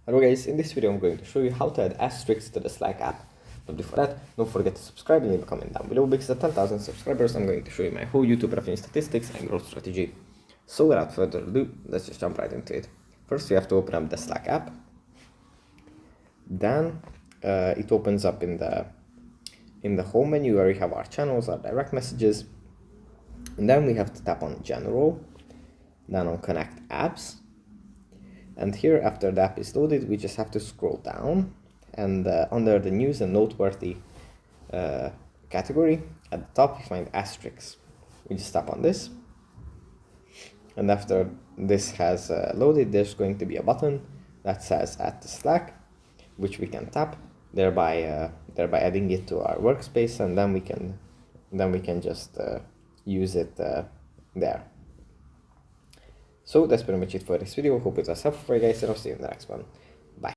Hello guys, in this video I'm going to show you how to add Astrix to the Slack app. But before that, don't forget to subscribe and leave a comment down below, because at 10,000 subscribers I'm going to show you my whole YouTube revenue statistics and growth strategy. So without further ado, let's just jump right into it. First we have to open up the Slack app. Then it opens up in the home menu where we have our channels, our direct messages. And then we have to tap on General, then on Connect Apps. And here, after the app is loaded, we just have to scroll down, and under the News and Noteworthy category, at the top we find Astrix. We just tap on this, and after this has loaded, there's going to be a button that says Add to Slack, which we can tap, thereby adding it to our workspace, and then we can just use it there. So that's pretty much it for this video. Hope it was helpful for you guys, and I'll see you in the next one. Bye.